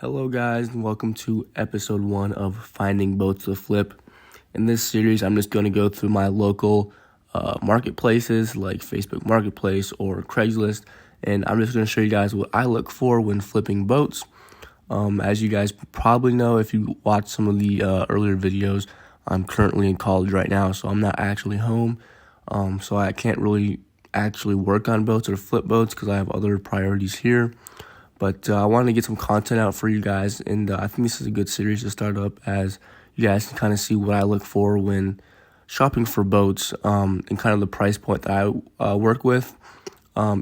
Hello guys, and welcome to episode 1 of Finding Boats to Flip. In this series, I'm just going to go through my local marketplaces like Facebook Marketplace or Craigslist, and I'm just going to show you guys what I look for when flipping boats. As you guys probably know, if you watch some of the earlier videos, I'm currently in college right now, so I'm not actually home, so I can't really actually work on boats or flip boats because I have other priorities here. But I wanted to get some content out for you guys, and I think this is a good series to start up as you guys can kind of see what I look for when shopping for boats and kind of the price point that I work with.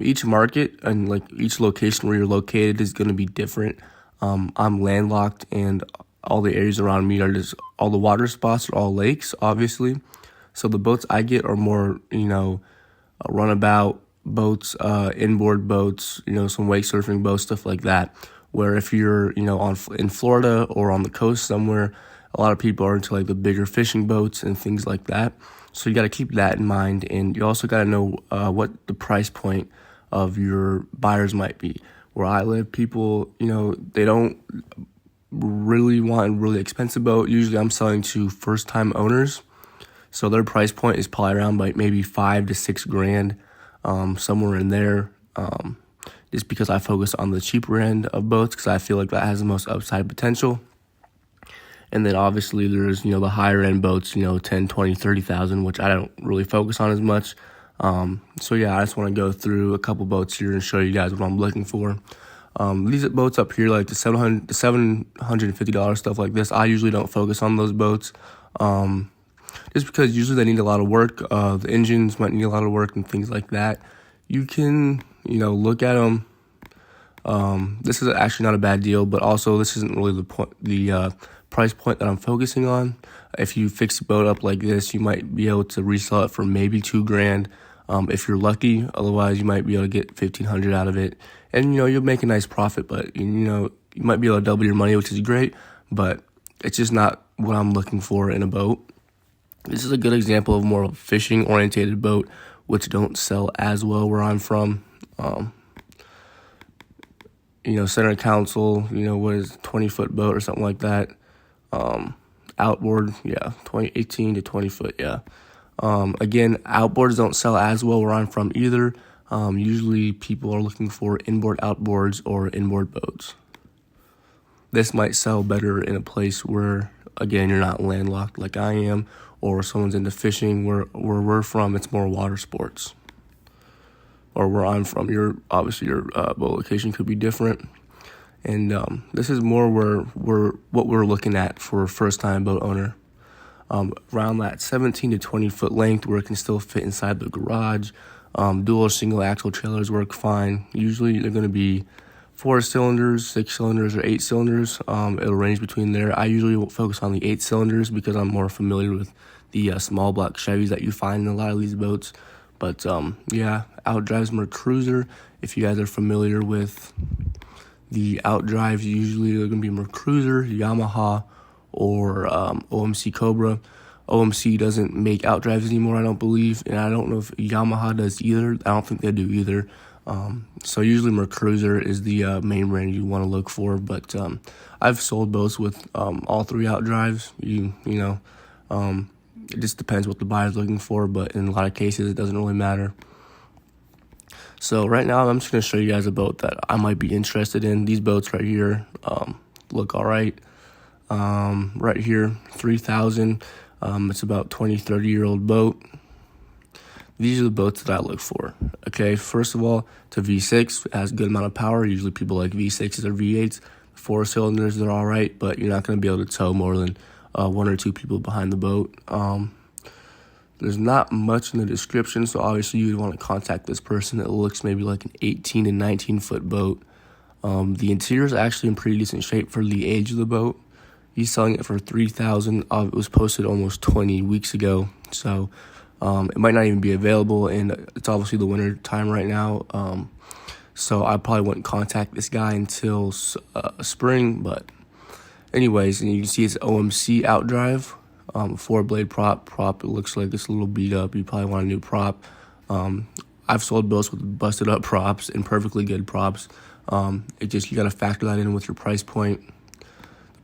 Each market and like each location where you're located is going to be different. I'm landlocked, and all the areas around me are just all the water spots are all lakes, obviously. So the boats I get are more, runabout boats, inboard boats, some wake surfing boats, stuff like that. Where if you're, in Florida or on the coast somewhere, a lot of people are into like the bigger fishing boats and things like that. So you got to keep that in mind, and you also got to know what the price point of your buyers might be. Where I live, people, they don't really want a really expensive boat. Usually I'm selling to first-time owners, so their price point is probably around like maybe $5 to $6 grand. Somewhere in there, just because I focus on the cheaper end of boats because I feel like that has the most upside potential. And then obviously there's, the higher end boats, 10, 20, 30,000, which I don't really focus on as much. So yeah, I just want to go through a couple boats here and show you guys what I'm looking for. These boats up here, like the $750 stuff like this, I usually don't focus on those boats. Just because usually they need a lot of work. The engines might need a lot of work and things like that. You can, look at them. This is actually not a bad deal, but also this isn't really the price point that I'm focusing on. If you fix a boat up like this, you might be able to resell it for maybe $2 grand if you're lucky. Otherwise, you might be able to get $1,500 out of it, and you'll make a nice profit. But you might be able to double your money, which is great. But it's just not what I'm looking for in a boat. This is a good example of more of a fishing-oriented boat, which don't sell as well where I'm from. Center console, what is 20-foot boat or something like that. Outboard, 18 to 20 foot, yeah. Again, outboards don't sell as well where I'm from either. Usually people are looking for inboard outboards or inboard boats. This might sell better in a place where, again, you're not landlocked like I am, or someone's into fishing. Where we're from, it's more water sports. Or where I'm from, your boat location could be different. And this is more what we're looking at for a first-time boat owner. Around that 17 to 20 foot length where it can still fit inside the garage. Dual or single axle trailers work fine. Usually they're going to be 4 cylinders, 6 cylinders, or 8 cylinders. It'll range between there. I usually will focus on the 8 cylinders because I'm more familiar with the small block Chevys that you find in a lot of these boats. But outdrives more cruiser. If you guys are familiar with the outdrives, usually they're going to be more cruiser, Yamaha, or OMC Cobra. OMC doesn't make outdrives anymore, I don't believe, and I don't know if Yamaha does either. I don't think they do either. So usually Mercruiser is the main brand you want to look for, but I've sold boats with all 3 outdrives. It just depends what the buyer's looking for, but in a lot of cases it doesn't really matter. So right now I'm just going to show you guys a boat that I might be interested in. These boats right here look all right. Right here, 3,000. It's about 20, 30-year-old boat. These are the boats that I look for. Okay, first of all, it's a V6. It has a good amount of power. Usually people like V6s or V8s. 4 cylinders, they're all right, but you're not going to be able to tow more than 1 or 2 people behind the boat. There's not much in the description, so obviously you would want to contact this person. It looks maybe like an 18 and 19-foot boat. The interior is actually in pretty decent shape for the age of the boat. He's selling it for $3,000. It was posted almost 20 weeks ago, so it might not even be available, and it's obviously the winter time right now. So I probably wouldn't contact this guy until spring, but anyways, and you can see it's OMC outdrive, 4-blade prop. It looks like it's a little beat up. You probably want a new prop. I've sold boats with busted up props and perfectly good props. You got to factor that in with your price point.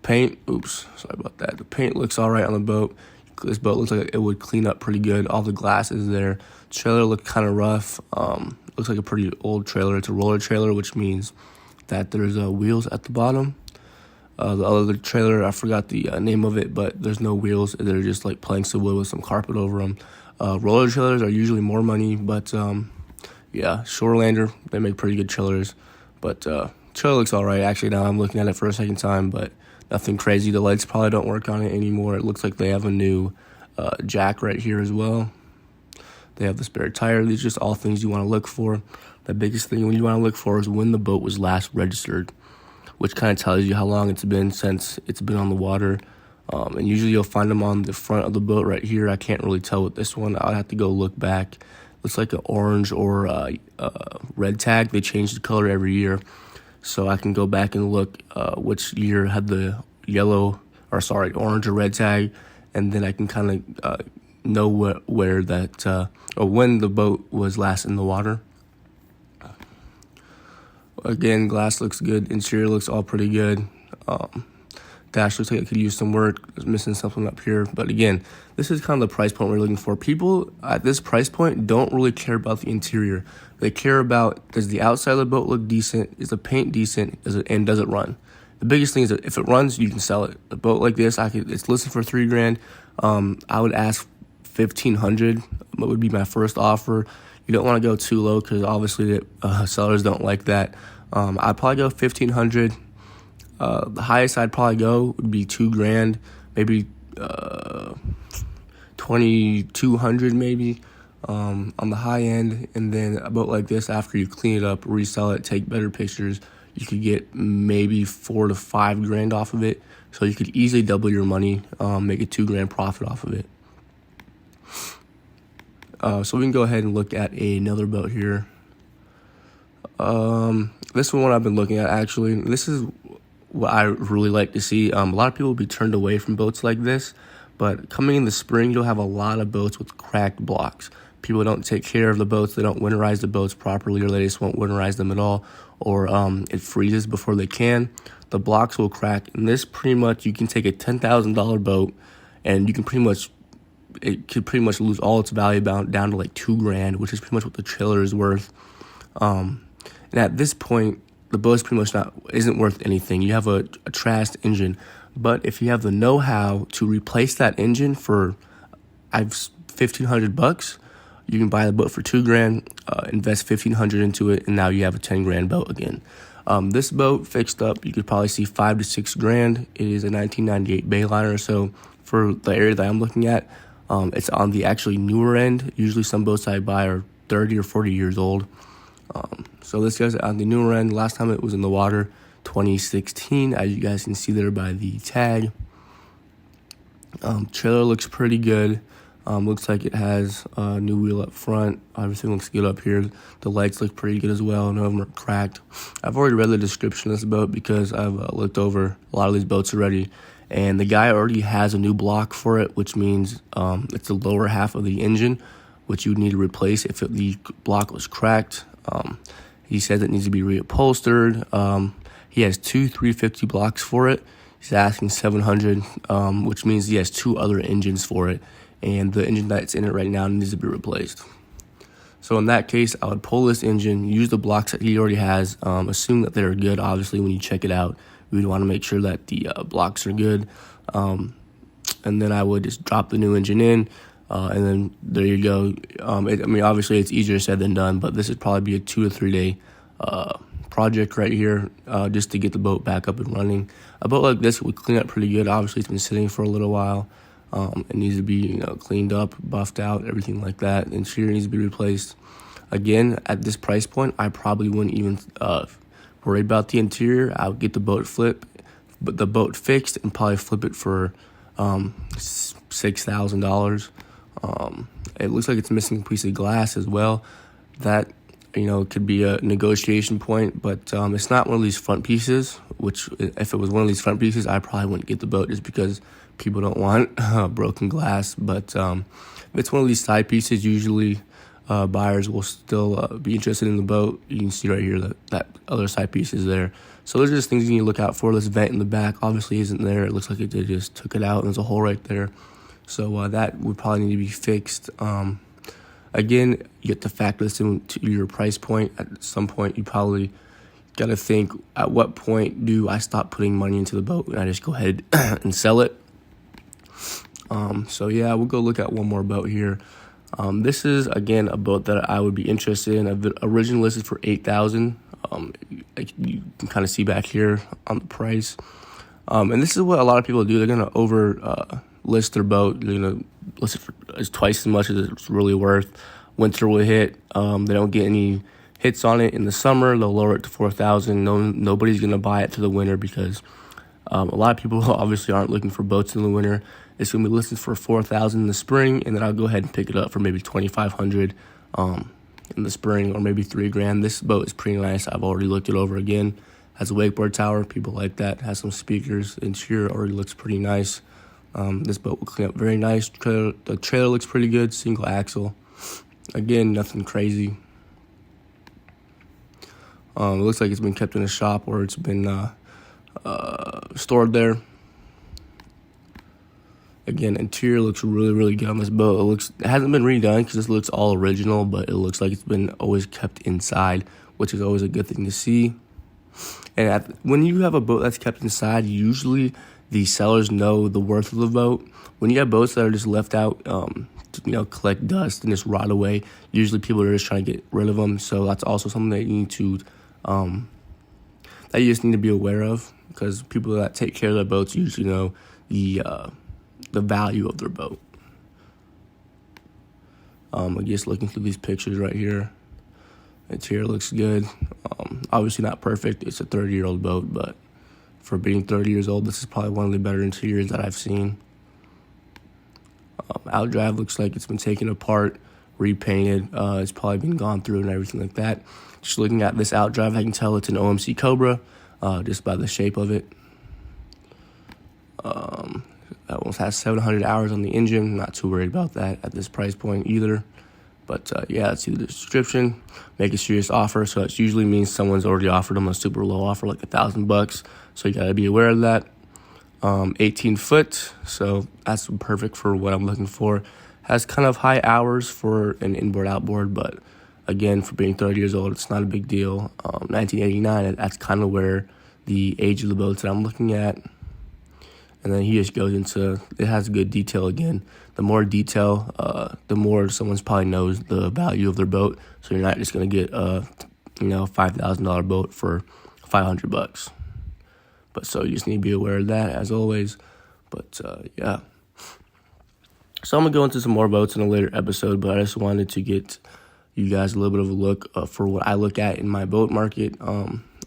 Paint, sorry about that. The paint looks all right on the boat. This boat looks like it would clean up pretty good. All the glass is there. Trailer looked kind of rough. Looks like a pretty old trailer. It's a roller trailer, which means that there's wheels at the bottom. The other trailer, I forgot the name of it, but there's no wheels. They're just like planks of wood with some carpet over them. Roller trailers are usually more money, but yeah, Shorelander, they make pretty good trailers. But trailer looks all right. Actually, now I'm looking at it for a second time, but nothing crazy. The lights probably don't work on it anymore. It looks like they have a new jack right here as well. They have the spare tire. These are just all things you want to look for. The biggest thing you want to look for is when the boat was last registered, which kind of tells you how long it's been since it's been on the water. And usually you'll find them on the front of the boat right here. I can't really tell with this one. I'll have to go look back. Looks like an orange or red tag. They change the color every year. So I can go back and look which year had the orange or red tag. And then I can kind of know where that, or when the boat was last in the water. Again, glass looks good. Interior looks all pretty good. Dash looks like it could use some work. It's missing something up here. But again, this is kind of the price point we're looking for. People at this price point don't really care about the interior. They care about, does the outside of the boat look decent? Is the paint decent? And does it run? The biggest thing is that if it runs, you can sell it. A boat like this, it's listed for $3,000. I would ask $1,500. What would be my first offer? You don't want to go too low because obviously sellers don't like that. I'd probably go $1,500. The highest I'd probably go would be $2,000, maybe $2,200 maybe on the high end. And then a boat like this, after you clean it up, resell it, take better pictures, you could get maybe $4,000 to $5,000 off of it. So you could easily double your money, make a $2,000 profit off of it. So we can go ahead and look at another boat here. This one I've been looking at actually. This is what I really like to see. A lot of people will be turned away from boats like this, but coming in the spring, you'll have a lot of boats with cracked blocks. People don't take care of the boats. They don't winterize the boats properly, or they just won't winterize them at all, or it freezes before they can. The blocks will crack, and this pretty much, you can take a $10,000 boat, and you can it could pretty much lose all its value down to like $2,000, which is pretty much what the trailer is worth. And at this point, the boat's pretty much isn't worth anything. You have a trashed engine, but if you have the know-how to replace that engine for $1,500, you can buy the boat for $2,000, invest $1,500 into it, and now you have a $10,000 boat again. This boat fixed up, you could probably see $5,000 to $6,000. It is a 1998 Bayliner, so for the area that I'm looking at, it's on the actually newer end. Usually some boats I buy are 30 or 40 years old. So this guy's on the newer end. Last time it was in the water, 2016, as you guys can see there by the tag. Trailer looks pretty good. Looks like it has a new wheel up front. Everything looks good up here. The lights look pretty good as well. None of them are cracked. I've already read the description of this boat because I've looked over a lot of these boats already. And the guy already has a new block for it, which means it's the lower half of the engine, which you would need to replace if the block was cracked. He says it needs to be reupholstered. He has two 350 blocks for it. He's asking $700, which means he has two other engines for it. And the engine that's in it right now needs to be replaced. So in that case, I would pull this engine, use the blocks that he already has, assume that they're good. Obviously, when you check it out, we'd want to make sure that the blocks are good. And then I would just drop the new engine in, and then there you go. Obviously, it's easier said than done, but this would probably be a 2 or 3 day project right here, just to get the boat back up and running. A boat like this would clean up pretty good. Obviously, it's been sitting for a little while. It needs to be cleaned up, buffed out, everything like that. Interior needs to be replaced. Again, at this price point, I probably wouldn't even worry about the interior. I would get the boat fixed and probably flip it for $6,000. It looks like it's missing a piece of glass as well. That could be a negotiation point, but it's not one of these front pieces, which if it was one of these front pieces, I probably wouldn't get the boat just because people don't want broken glass. But if it's one of these side pieces, usually buyers will still be interested in the boat. You can see right here that other side piece is there. So those are just things you need to look out for. This vent in the back obviously isn't there. It looks like they just took it out and there's a hole right there. So that would probably need to be fixed. Again, you have to factor this into your price point. At some point, you probably got to think, at what point do I stop putting money into the boat and I just go ahead and sell it? So yeah, we'll go look at one more boat here. This is, again, a boat that I would be interested in. I've originally listed for $8,000. You can kind of see back here on the price. And this is what a lot of people do. They're going to over list their boat. They're going to list it for twice as much as it's really worth. Winter will hit. They don't get any hits on it in the summer. They'll lower it to $4,000. Nobody's going to buy it to the winter because a lot of people obviously aren't looking for boats in the winter. It's going to be listed for $4,000 in the spring, and then I'll go ahead and pick it up for maybe $2,500 in the spring, or maybe $3,000. This boat is pretty nice. I've already looked it over again. Has a wakeboard tower. People like that. Has some speakers. Interior already looks pretty nice. This boat will clean up very nice. The trailer looks pretty good. Single axle. Again, nothing crazy. It looks like it's been kept in a shop or it's been stored there. Again, interior looks really, really good on this boat. It hasn't been redone because this looks all original, but it looks like it's been always kept inside, which is always a good thing to see. And when you have a boat that's kept inside, usually the sellers know the worth of the boat. When you have boats that are just left out, to collect dust and just rot away, usually people are just trying to get rid of them. So that's also something that you need to, that you just need to be aware of, because people that take care of their boats usually know the value of their boat. I'm just looking through these pictures right here. Interior looks good. Obviously not perfect. It's a 30-year-old boat, but for being 30 years old, this is probably one of the better interiors that I've seen. Outdrive looks like it's been taken apart, repainted. It's probably been gone through and everything like that. Just looking at this outdrive, I can tell it's an OMC Cobra, just by the shape of it. That almost has 700 hours on the engine. Not too worried about that at this price point either. But yeah, let's see the description. Make a serious offer. So that usually means someone's already offered them a super low offer, like $1,000. So you gotta be aware of that. 18 foot, so that's perfect for what I'm looking for. Has kind of high hours for an inboard outboard, but again, for being 30 years old, it's not a big deal. 1989, that's kind of where the age of the boats that I'm looking at. And then he just goes into, it has good detail again. The more detail, the more someone's probably knows the value of their boat. So you're not just going to get a, $5,000 boat for $500. But so you just need to be aware of that, as always. But yeah. So I'm going to go into some more boats in a later episode, but I just wanted to get you guys a little bit of a look for what I look at in my boat market.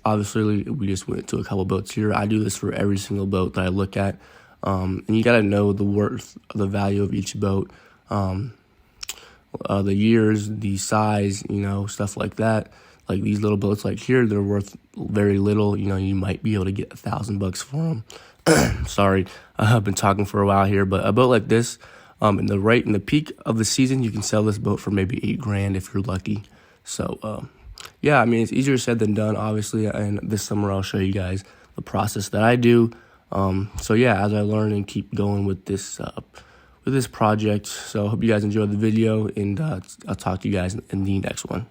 Obviously, we just went to a couple boats here. I do this for every single boat that I look at. And you got to know the worth, the value of each boat, the years, the size, stuff like that. Like these little boats like here, they're worth very little. You might be able to get $1,000 for them. Sorry, I've been talking for a while here, but a boat like this, in the peak of the season, you can sell this boat for maybe $8,000 if you're lucky. So, yeah, I mean, it's easier said than done, obviously, and this summer I'll show you guys the process that I do. So yeah, as I learn and keep going with this project. So I hope you guys enjoyed the video, and I'll talk to you guys in the next one.